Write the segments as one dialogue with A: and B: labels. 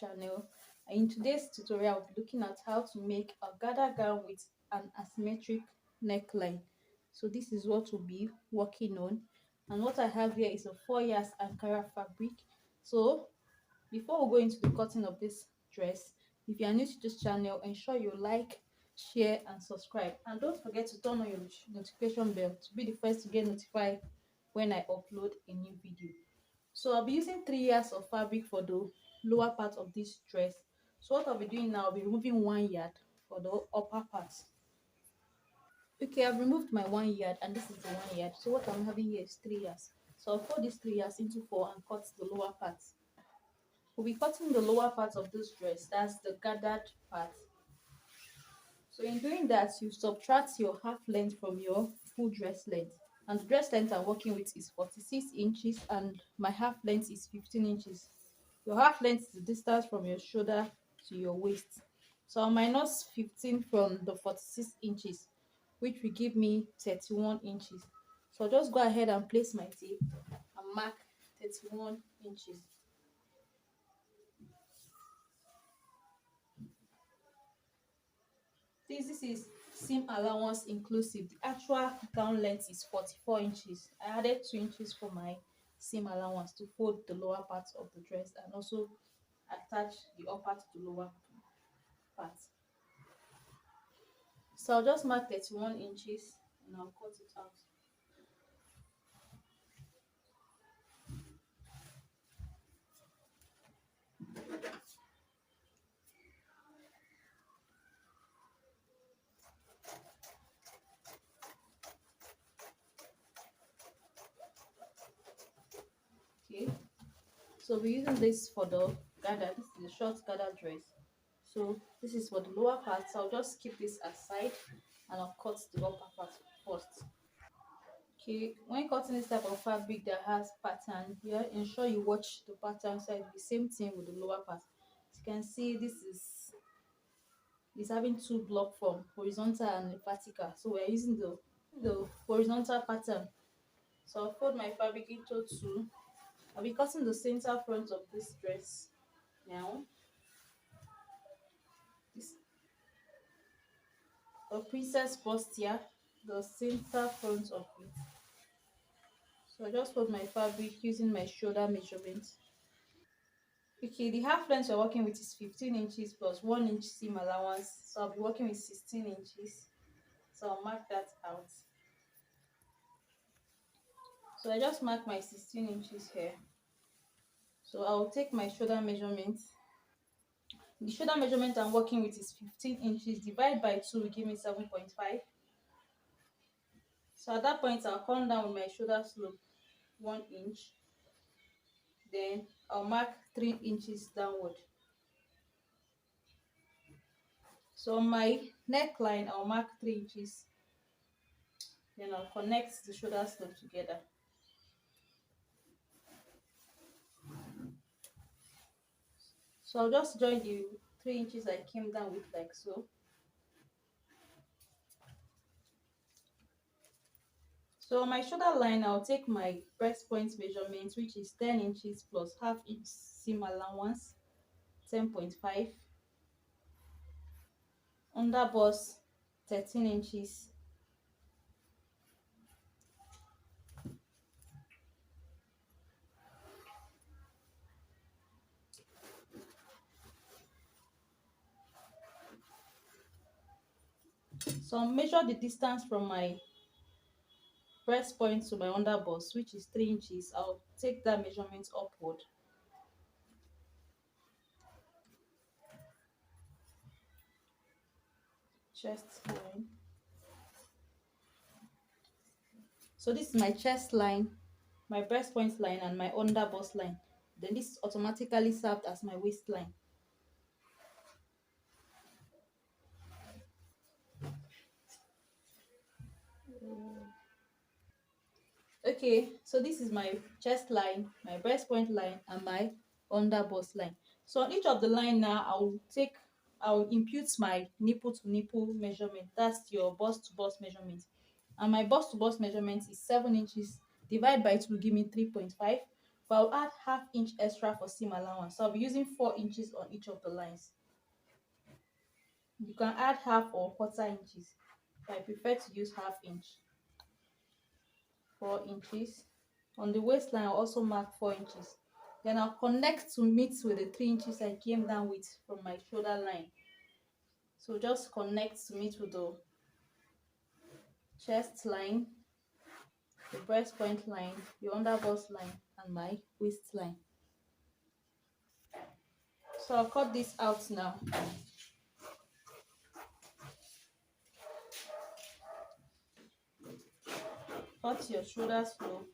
A: channel. In today's tutorial, I'll be looking at how to make a gather gown with an asymmetric neckline. So this is what we'll be working on, and what I have here is a 4 yards Ankara fabric. So before we go into the cutting of this dress, if you are new to this channel, ensure you like, share and subscribe, and don't forget to turn on your notification bell to be the first to get notified when I upload a new video. So I'll be using 3 yards of fabric for the lower part of this dress. So what I'll be doing now, I'll be removing 1 yard for the upper part. Okay, I've removed my 1 yard and this is the 1 yard. So what I'm having here is 3 yards. So I'll fold these 3 yards into 4 and cut the lower part. We'll be cutting the lower part of this dress, that's the gathered part. So in doing that, you subtract your half length from your full dress length. And the dress length I'm working with is 46 inches and my half length is 15 inches. Your half length is the distance from your shoulder to your waist. So I'll minus 15 from the 46 inches, which will give me 31 inches. So I'll just go ahead and place my tape and mark 31 inches. This is seam allowance inclusive. The actual gown length is 44 inches. I added 2 inches for my seam allowance to fold the lower part of the dress and also attach the upper to the lower part. So I'll just mark 31 inches and I'll cut it out. Okay, so we're using this for the gather. This is a short gather dress. So this is for the lower part. So I'll just keep this aside and I'll cut the upper part first. Okay, when cutting this type of fabric that has pattern, yeah, ensure you watch the pattern side. The same thing with the lower part. As you can see, this is having two block form, horizontal and vertical. So we're using the horizontal pattern. So I'll fold my fabric into two. I'll be cutting the center front of this dress now. This a princess bust here, the center front of it. So I just fold my fabric using my shoulder measurement. Okay, the half length we're working with is 15 inches plus 1 inch seam allowance. So I'll be working with 16 inches. So I'll mark that out. So I just mark my 16 inches here. So I'll take my shoulder measurement. The shoulder measurement I'm working with is 15 inches. Divide by 2 will give me 7.5. So at that point, I'll come down with my shoulder slope 1 inch. Then I'll mark 3 inches downward. So on my neckline, I'll mark 3 inches. Then I'll connect the shoulder slope together. So I'll just join the 3 inches I came down with like so. So on my shoulder line, I'll take my breast point measurement, which is 10 inches plus half inch seam allowance, 10.5. Under bust, 13 inches. So I'll measure the distance from my breast point to my under bust, which is 3 inches. I'll take that measurement upward. Chest line. So this is my chest line, my breast point line, and my under bust line. Then this automatically served as my waistline. Okay, so this is my chest line, my breast point line, and my under bust line. So on each of the line now, I'll impute my nipple to nipple measurement. That's your bust to bust measurement. And my bust to bust measurement is 7 inches. Divide by 2 will give me 3.5. but I'll add ½ inch extra for seam allowance. So I'll be using 4 inches on each of the lines. You can add half or quarter inches, but I prefer to use ½ inch. 4 inches. On the waistline, I'll also mark 4 inches. Then I'll connect to meet with the 3 inches I came down with from my shoulder line. So just connect to meet with the chest line, the breast point line, the under bust line, and my waistline. So I'll cut this out now. Cut your shoulders low.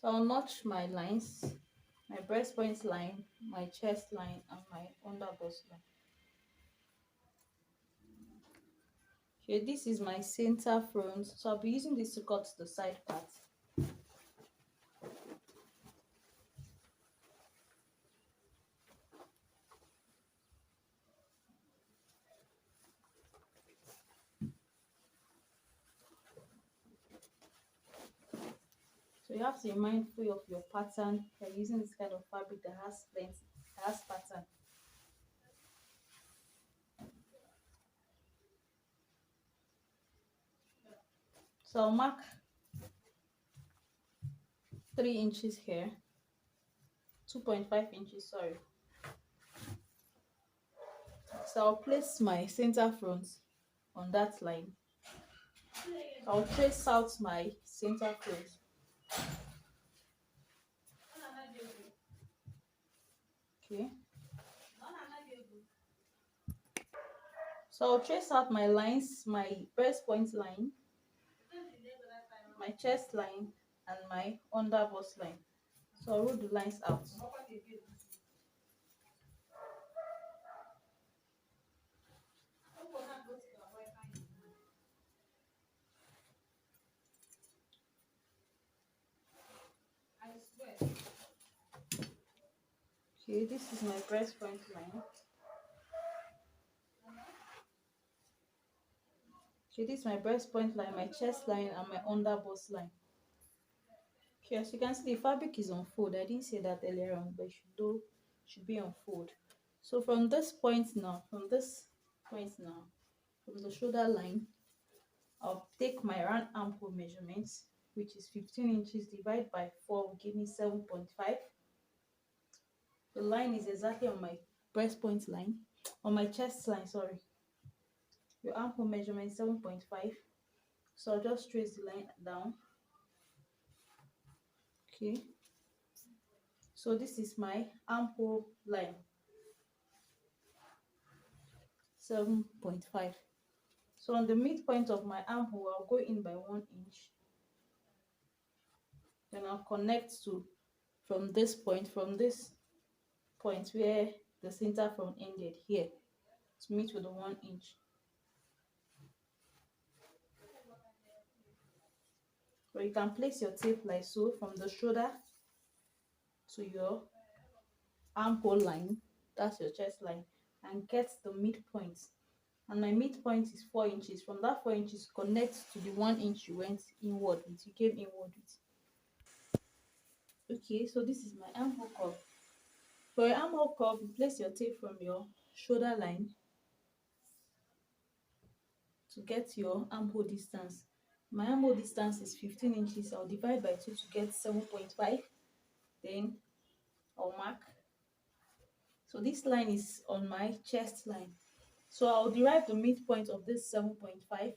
A: So I'll notch my lines, my breast point line, my chest line, and my under bust line. Okay, this is my center front. So I'll be using this to cut the side part. So you have to be mindful of your pattern. You're using this kind of fabric that has length, that has pattern. So I'll mark 3 inches here, 2.5 inches, sorry. So I'll place my center front on that line. I'll trace out my center front. Okay. So I'll trace out my lines, my breast point line, my chest line, and my under bust line. So I'll roll the lines out. Okay, this is my breast point line. Okay, this is my breast point line, my chest line, and my under bust line. Okay, as you can see, the fabric is on fold. I didn't say that earlier on, but it should be on fold. So from this point now, from the shoulder line, I'll take my round armhole measurements, which is 15 inches divided by 4 will give me 7.5. The line is exactly on my breast point line, on my chest line, sorry. Your armhole measurement 7.5. So I'll just trace the line down. Okay. So this is my armhole line, 7.5. So on the midpoint of my armhole, I'll go in by 1 inch. Then I'll connect to from this point where the center front ended here to meet with the 1 inch. Or you can place your tape like so from the shoulder to your armhole line, that's your chest line, and get the midpoint. And my midpoint is 4 inches. From that 4 inches, connect to the 1 inch you went inward with, you came inward with. Okay, so this is my armhole curve. For your armhole curve, you place your tape from your shoulder line to get your armhole distance. My armhole distance is 15 inches. I'll divide by 2 to get 7.5. Then I'll mark. So this line is on my chest line. So I'll derive the midpoint of this 7.5,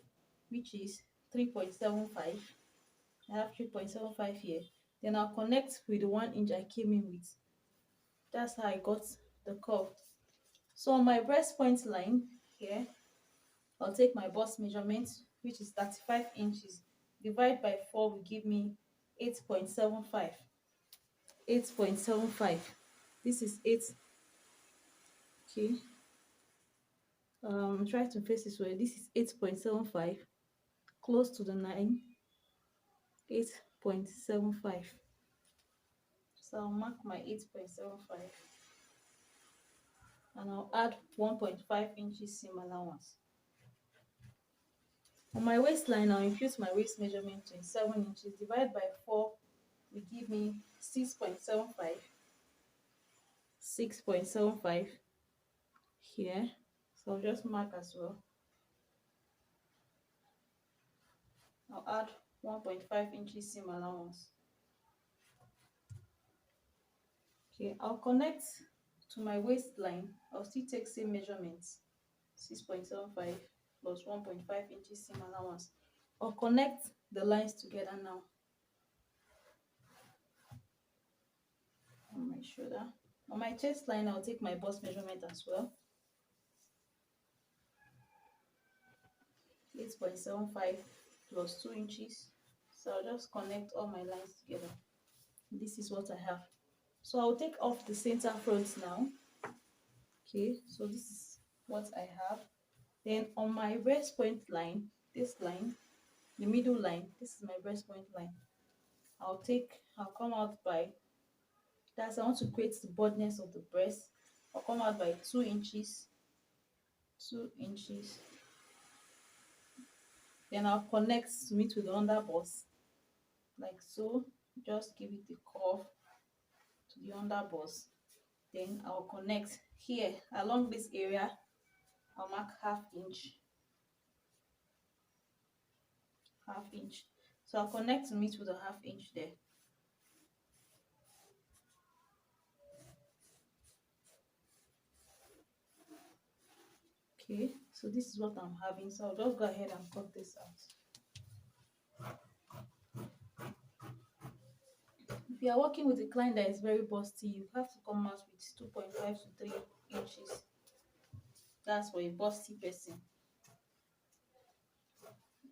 A: which is 3.75. I have 3.75 here. Then I'll connect with the 1 inch I came in with. That's how I got the curve. So on my breast point line here, I'll take my bust measurement, which is 35 inches. Divide by 4 will give me 8.75. 8.75. This is 8. Okay. Try to face this way. This is 8.75. close to the 9, 8.75. So I'll mark my 8.75 and I'll add 1.5 inches seam allowance. On my waistline, I'll impute my waist measurement to 7 inches. Divide by 4 will give me 6.75. 6.75 here. So I'll just mark as well. I'll add 1.5 inches seam allowance. Okay, I'll connect to my waistline. I'll still take same measurements, 6.75 plus 1.5 inches seam allowance. I'll connect the lines together now on my shoulder. On my chest line, I'll take my bust measurement as well, 8.75 plus 2 inches. So I'll just connect all my lines together. This is what I have. So I'll take off the center front now. Okay, so this is what I have. Then on my breast point line, this line, the middle line, this is my breast point line. I'll come out by, I want to create the broadness of the breast. I'll come out by 2 inches. 2 inches. Then I'll connect to meet with the under bust, like so. Just give it the curve to the under bust. Then I'll connect here along this area. I'll mark half inch. So I'll connect to meet with a half inch there. Okay, so this is what I'm having. So I'll just go ahead and cut this out. If you are working with a client that is very busty, you have to come out with 2.5 to 3 inches. That's for a busty person.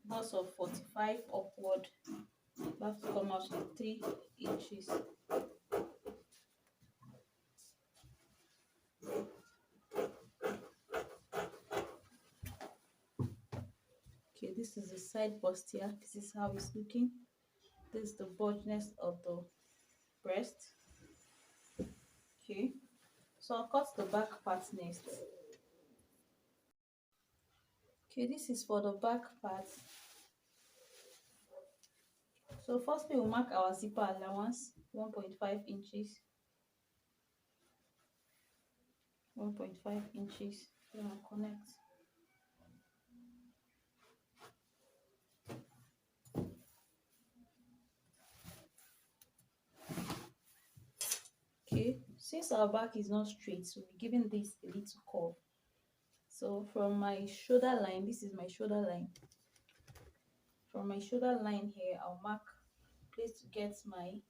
A: Bust of 45 upward, you have to come out with 3 inches. Okay, this is the side bust here. This is how it's looking. This is the broadness of the breast. Okay, so I'll cut the back part next. Okay, this is for the back part. So firstly, we'll mark our zipper allowance, 1.5 inches. 1.5 inches. Then I'll connect. Okay, since our back is not straight, so we're giving this a little curve. So from my shoulder line, this is my shoulder line. From my shoulder line here, I'll mark place to get my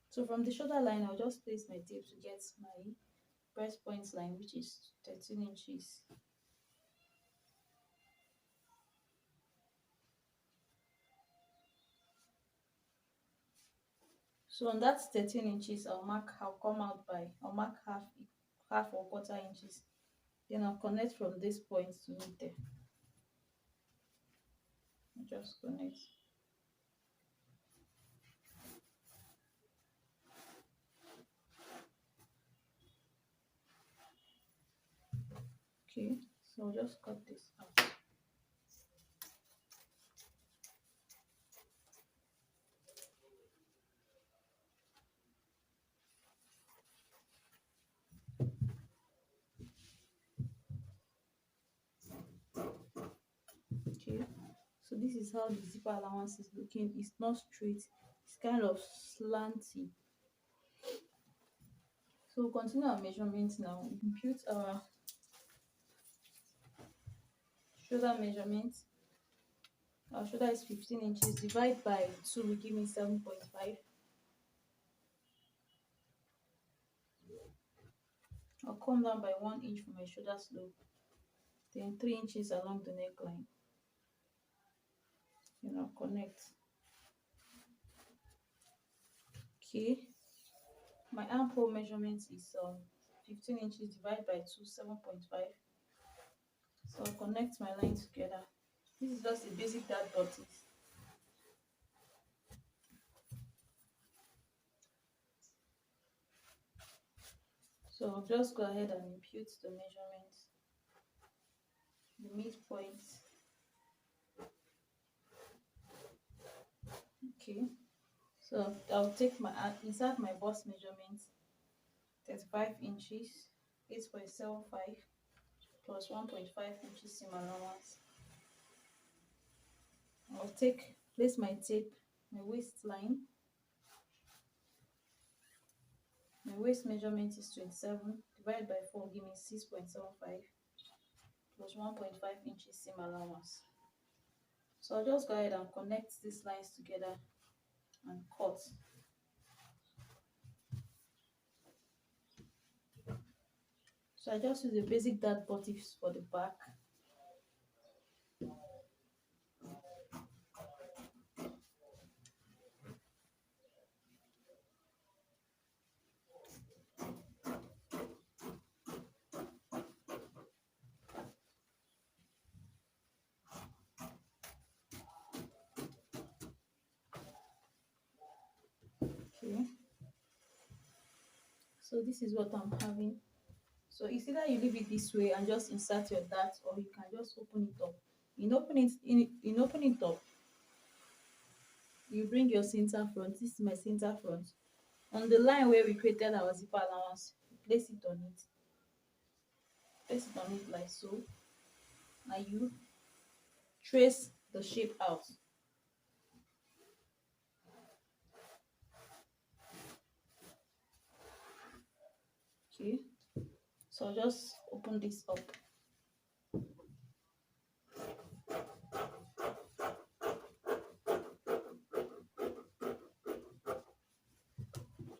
A: so from the shoulder line, I'll just place my tape to get my breast point line, which is 13 inches. So on that 13 inches, I'll mark half or quarter inches. Then I'll connect from this point to meet there. I'll just connect. Okay, so I'll just cut this out. Okay, so this is how the zipper allowance is looking. It's not straight, it's kind of slanty. So we'll continue our measurement now. Impute our shoulder measurement. Our shoulder is 15 inches. Divide by 2 will give me 7.5. I'll come down by 1 inch from my shoulder slope. Then 3 inches along the neckline. Then I'll connect. Okay. My armhole measurement is 15 inches. Divided by 2, 7.5. So I'll connect my line together. This is just a basic dart bodice. So I'll just go ahead and impute the measurements, the midpoint. Okay. So I'll take my insert my bust measurement, 35 inches, 8.75 plus 1.5 inches seam allowance. I'll place my tape, my waistline. My waist measurement is 27, divided by 4 give me 6.75 plus 1.5 inches seam allowance. So I'll just go ahead and connect these lines together and cut. So I just use a basic dart bodice for the back. Okay. So this is what I'm having. So it's either you leave it this way and just insert your dart, or you can just open it up. In opening it up, you bring your center front. This is my center front. On the line where we created our zipper allowance, you place it on it. Place it on it like so. And you trace the shape out. Okay. So I'll just open this up.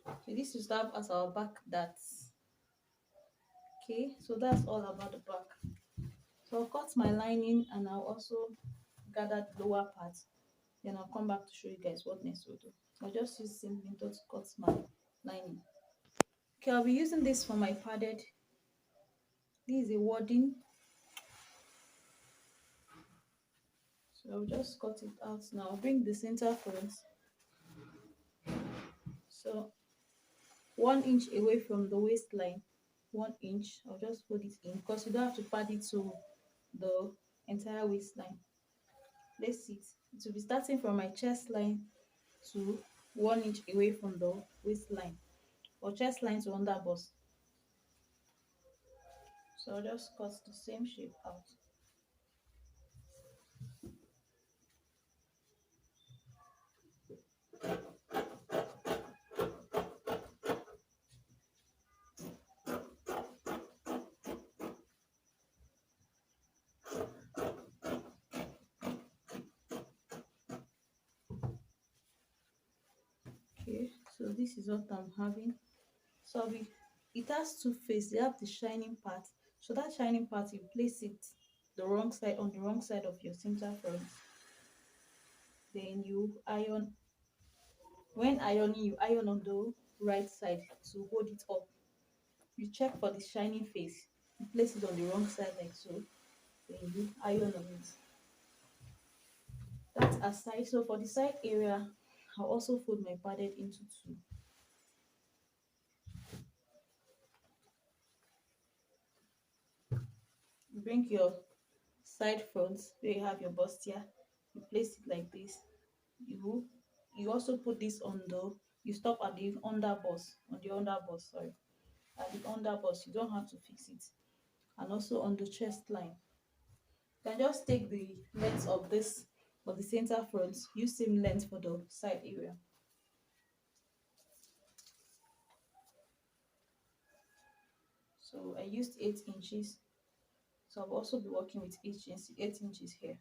A: Okay, this will serve as our back darts. Okay, so that's all about the back. So I'll cut my lining and I'll also gather the lower part. Then I'll come back to show you guys what next we'll do. I'll just use the same method to cut my lining. Okay, I'll be using this for my padded. This is a wadding. So I'll just cut it out now. Bring the center front. So 1 inch away from the waistline. 1 inch. I'll just put it in because you don't have to pad it to the entire waistline. Place it. It will be starting from my chest line to 1 inch away from the waistline, or chest line to under bust. So I'll just cut the same shape out. Okay, so this is what I'm having. So it has two faces. You have the shining part. So that shining part, you place it the wrong side, on the wrong side of your center front. Then you iron. When ironing, you iron on the right side to hold it up. You check for the shining face. You place it on the wrong side like so. Then you iron on it. That's aside. So for the side area, I'll also fold my padded into two. Bring your side front where you have your bustier. You place it like this. You also put this on the, you stop at the underbust, sorry, at the underbust. You don't have to fix it. And also on the chest line, you can just take the length of this, of the center front, use same length for the side area. So I used 8 inches, so I'll also be working with 8 inches here.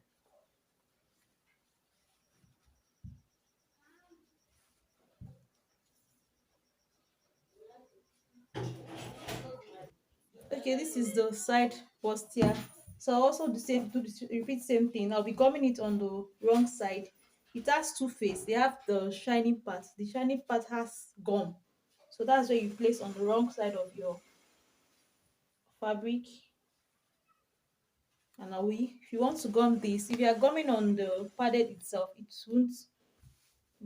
A: Okay, this is the side bustier. So I'll also repeat same thing. I'll be gumming it on the wrong side. It has two faces. They have the shining part. The shining part has gum. So that's where you place on the wrong side of your fabric. And if you want to gum this, if you are gumming on the padded itself, it won't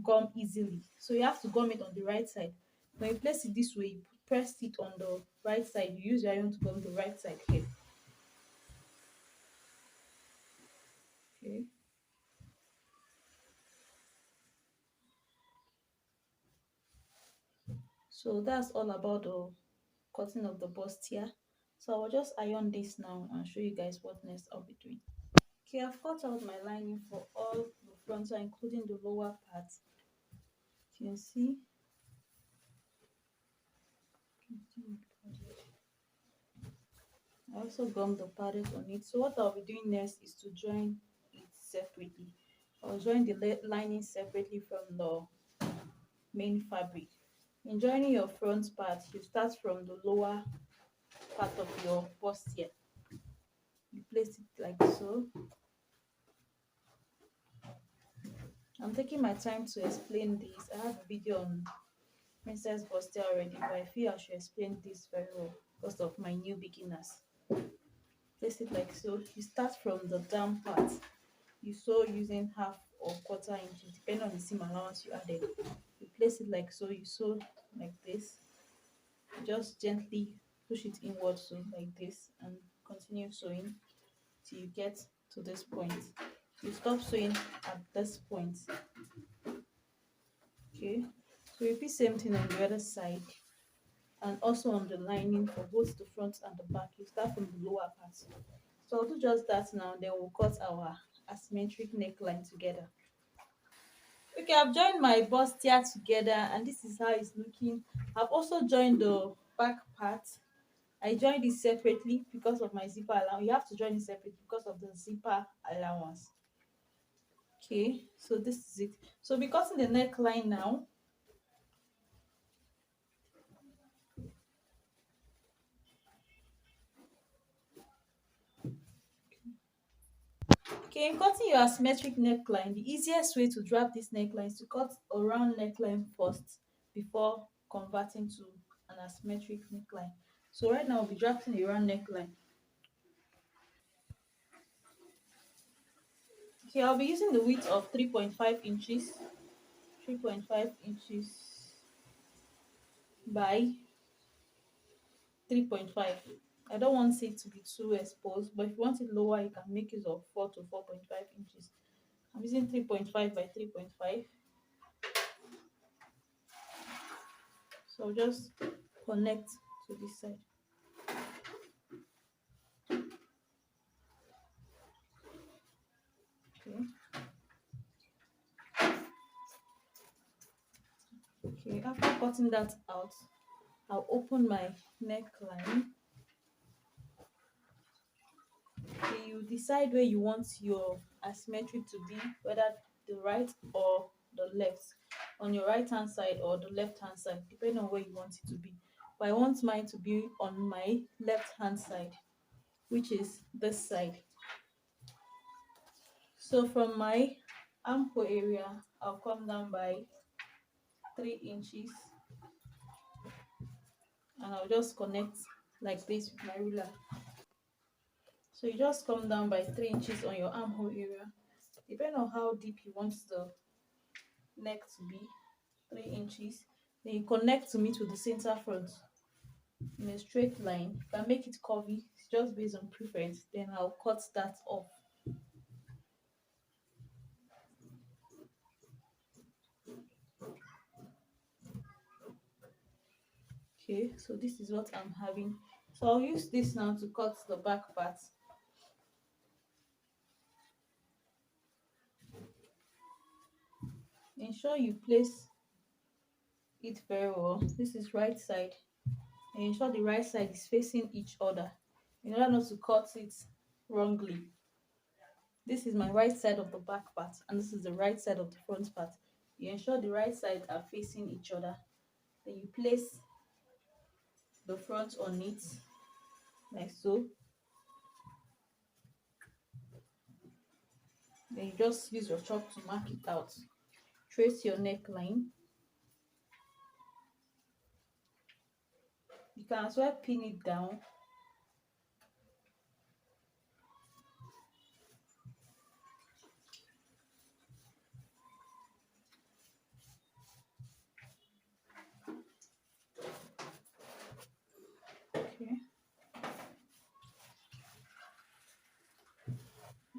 A: gum easily. So you have to gum it on the right side. When you place it this way, you press it on the right side. You use your iron to gum the right side here. Okay. So that's all about the cutting of the bust here. So I will just iron this now and show you guys what next I'll be doing. Okay, I've cut out my lining for all the fronts, including the lower part. You can see. I also gummed the padded on it. So what I'll be doing next is to join it separately. I'll join the lining separately from the main fabric. In joining your front part, you start from the lower part of your bust here. You place it like so. I'm taking my time to explain this. I have a video on Princess Bustier already, but I feel I should explain this very well because of my new beginners. Place it like so. You start from the down part. You sew using half or quarter inches, depending on the seam allowance you added. You place it like so. You sew like this. Just gently push it inward, so like this, and continue sewing till you get to this point. You stop sewing at this point. Okay, so repeat same thing on the other side, and also on the lining for both the front and the back. You start from the lower part. So I'll do just that now, then we'll cut our asymmetric neckline together. Okay, I've joined my bustier together, and this is how it's looking. I've also joined the back part. I joined it separately because of my zipper allowance. You have to join it separately because of the zipper allowance. Okay, so this is it. So we're cutting the neckline now. Okay, in cutting your asymmetric neckline, the easiest way to drop this neckline is to cut a round neckline first before converting to an asymmetric neckline. So right now we'll be drafting a round neckline. Okay, I'll be using the width of 3.5 inches. 3.5 inches by 3.5. I don't want it to be too exposed, but if you want it lower, you can make use of 4 to 4.5 inches. I'm using 3.5 by 3.5. So just connect to this side. Okay. Okay, after cutting that out, I'll open my neckline. Okay, you decide where you want your asymmetric to be, whether the right or the left, on your right hand side or the left hand side, depending on where you want it to be. But I want mine to be on my left hand side, which is this side. So from my armhole area, I'll come down by 3 inches, and I'll just connect like this with my ruler. So you just come down by 3 inches on your armhole area, depending on how deep you want the neck to be, 3 inches. Then you connect to meet with the center front in a straight line. You can make it curvy, it's just based on preference. Then I'll cut that off. Okay, so this is what I'm having. So I'll use this now to cut the back part. Ensure you place it very well. This is right side, and ensure the right side is facing each other in order not to cut it wrongly. This is my right side of the back part, and this is the right side of the front part. You ensure the right sides are facing each other. Then you place the front on it like so. Then you just use your chalk to mark it out. Trace your neckline. You can as well pin it down.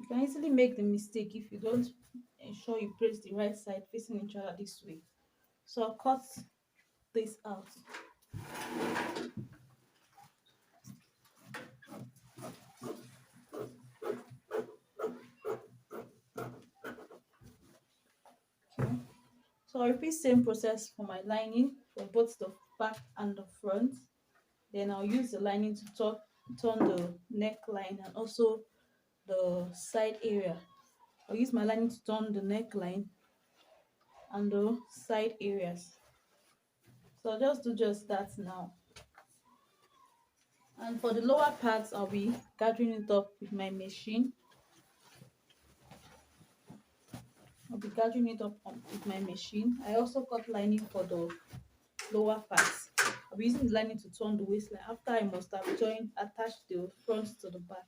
A: You can easily make the mistake if you don't ensure you place the right side facing each other this way. So I'll cut this out. Okay. So I'll repeat same process for my lining for both the back and the front. Then I'll use the lining to turn the neckline and also the side area. I'll use my lining to turn the neckline and the side areas. So I'll just do just that now. And for the lower parts, I'll be gathering it up with my machine. With my machine. I also cut lining for the lower parts. I'll be using the lining to turn the waistline after I must have attached the front to the back.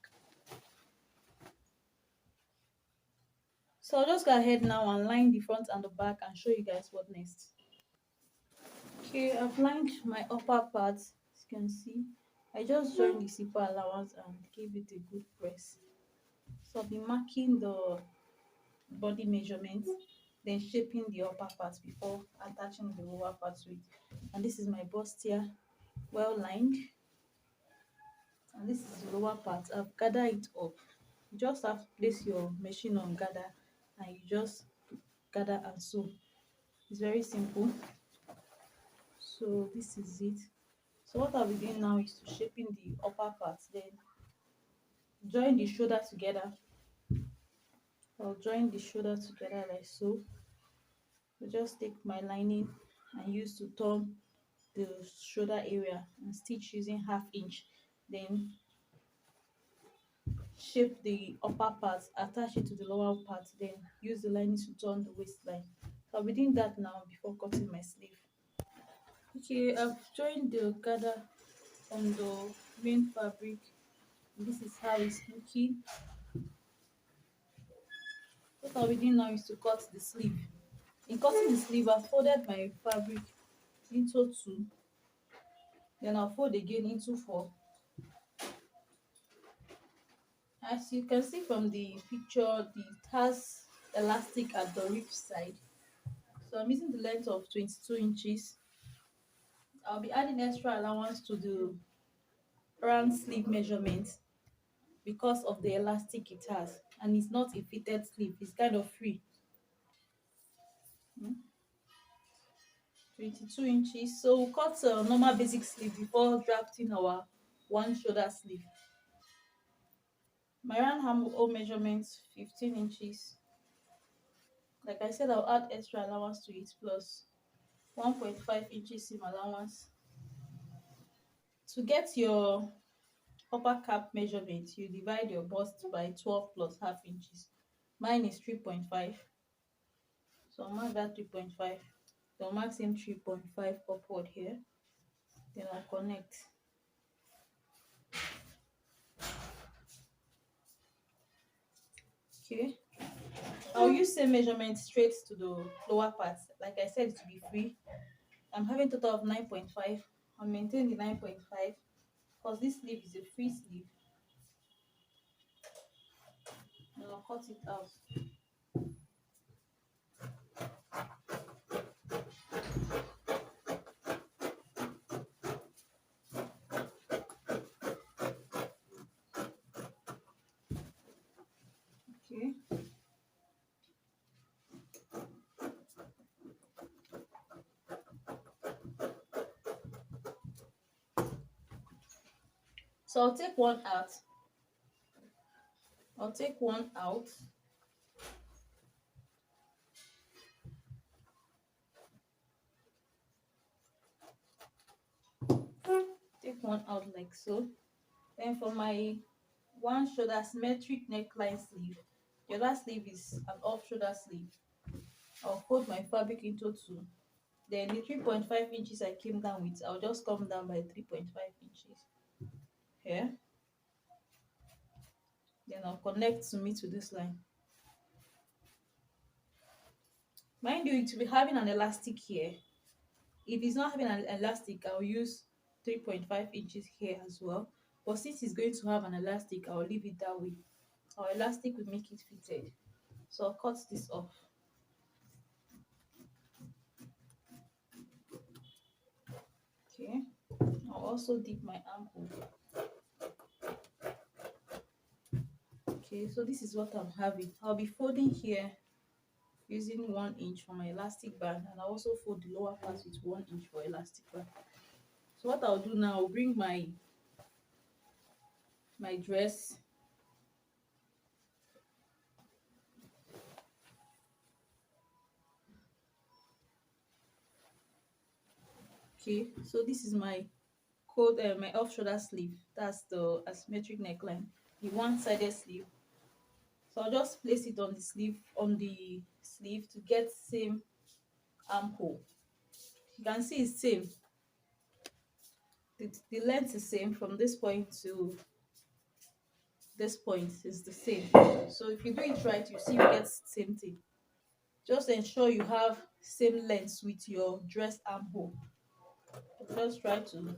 A: So I'll just go ahead now and line the front and the back and show you guys what next. Okay, I've lined my upper part, as you can see. I just joined the zipper allowance and gave it a good press. So I'll be marking the body measurement, then shaping the upper part before attaching the lower part to it. And this is my bustier, well lined. And this is the lower part. I've gathered it up. You just have to place your machine on gather and you just gather and sew. It's very simple. So this is it. So what I'll be doing now is to shaping the upper part, then join the shoulder together. I'll join the shoulder together like so. So just take my lining and use to turn the shoulder area and stitch using 1/2 inch. Then shape the upper part, attach it to the lower part, then use the lining to turn the waistline. So I'll be doing that now before cutting my sleeve. Okay, I've joined the gather on the main fabric. This is how it's looking. What I'll be doing now is to cut the sleeve. In cutting the sleeve, I've folded my fabric into 2. Then I'll fold again into 4. As you can see from the picture, it has elastic at the rib side. So I'm using the length of 22 inches. I'll be adding extra allowance to the round sleeve measurement because of the elastic it has. And it's not a fitted sleeve, it's kind of free. 22 inches. So we'll cut a normal basic sleeve before drafting our one shoulder sleeve. My round armhole measurement 15 inches. Like I said, I'll add extra allowance to it plus 1.5 inches seam allowance. To get your upper cap measurement, you divide your bust by 12 plus 1/2 inches. Mine is 3.5. So I'll mark that 3.5. Then I'll mark same 3.5 upward here. Then I'll connect. Okay. I'll use same measurement straight to the lower part. Like I said, to be free. I'm having total of 9.5. I'll maintain the 9.5 because this sleeve is a free sleeve. And I'll cut it out. Okay. So I'll take one out. Take one out. Take one out like so. Then for my one shoulder symmetric neckline sleeve, the other sleeve is an off shoulder sleeve. I'll fold my fabric into 2. Then the 3.5 inches I came down with, I'll just come down by 3.5 inches here. Then I'll connect to meet to this line. Mind you, it will be having an elastic here. If it's not having an elastic, I'll use 3.5 inches here as well. But since it's going to have an elastic, I'll leave it that way. our elastic will make it fitted. So I'll cut this off. Okay, I'll also dip my armhole. Okay, so this is what I'm having. I'll be folding here using 1 inch for my elastic band, and I'll also fold the lower part with 1 inch for elastic band. So what I'll do now, I'll bring my dress. Okay, so this is my my off shoulder sleeve. That's the asymmetric neckline, the one-sided sleeve. So I'll just place it on the sleeve to get same armhole. You can see it's same. The length is same from this point to this point is the same. So if you do it right, you see you get same thing. Just ensure you have same length with your dress armhole. Just try to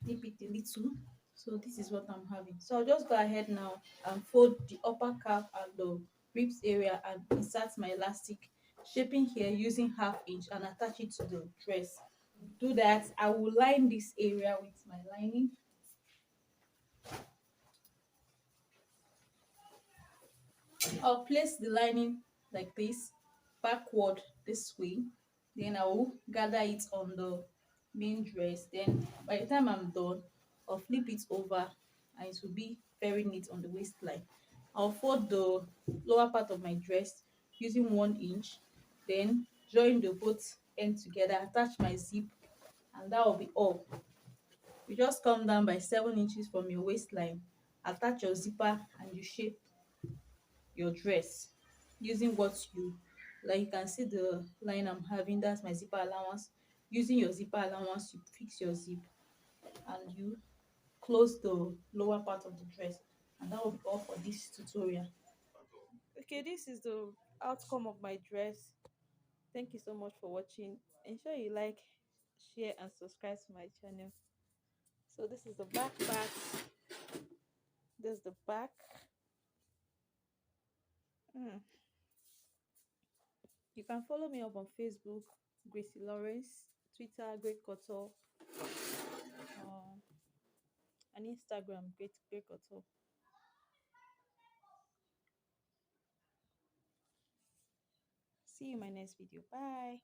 A: dip it a little. So this is what I'm having. So I'll just go ahead now and fold the upper calf and the ribs area and insert my elastic, shaping here using 1/2 inch and attach it to the dress. Do that. I will line this area with my lining. I'll place the lining like this, backward this way. Then I will gather it on the main dress. Then by the time I'm done, I'll flip it over and it will be very neat on the waistline. I'll fold the lower part of my dress using 1 inch, then join the both end together, attach my zip, and that will be all. You just come down by 7 inches from your waistline, attach your zipper, and you shape your dress using what you like. You can see the line I'm having. That's my zipper allowance. Using your zipper allowance, you fix your zip and you close the lower part of the dress, and that will be all for this tutorial. Okay, this is the outcome of my dress. Thank you so much for watching. Ensure you like, share, and subscribe to my channel. So this is the back part. This is the back. Mm. You can follow me up on Facebook, Gracie Lawrence, Twitter, Great Couture, and Instagram, Great Couture. See you in my next video. Bye.